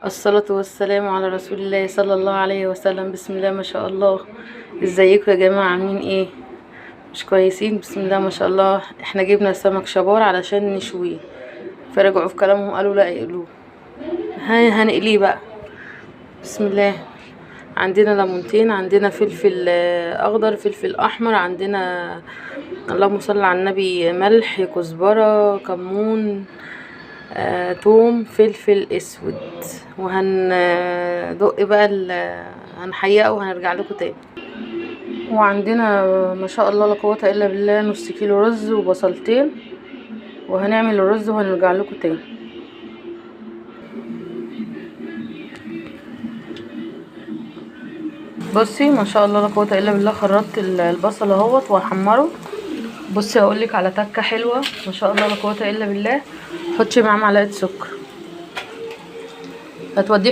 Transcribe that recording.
الصلاة والسلام على رسول الله صلى الله عليه وسلم. بسم الله ما شاء الله. ازيكم يا جماعة؟ عاملين ايه؟ مش كويسين؟ بسم الله ما شاء الله. احنا جبنا سمك شبار علشان نشويه، فرجعوا في كلامهم قالوا لا اقلوه. هنقليه بقى. بسم الله. عندنا ليمونتين، عندنا فلفل اخضر، فلفل احمر، عندنا اللهم صل على النبي ملح، كزبرة، كمون، توم، فلفل اسود. وهندق بقى هنحيقه وهنرجع لكم تاني. وعندنا ما شاء الله لا قوه الا بالله نص كيلو رز وبصلتين، وهنعمل الرز وهنرجع لكم تاني. بصي ما شاء الله لا قوه الا بالله، خرطت البصل اهوت وهحمره. بصي هقولك على تكه حلوه ما شاء الله لا قوه الا بالله. حطي معاه معلقه سكر، هتوديه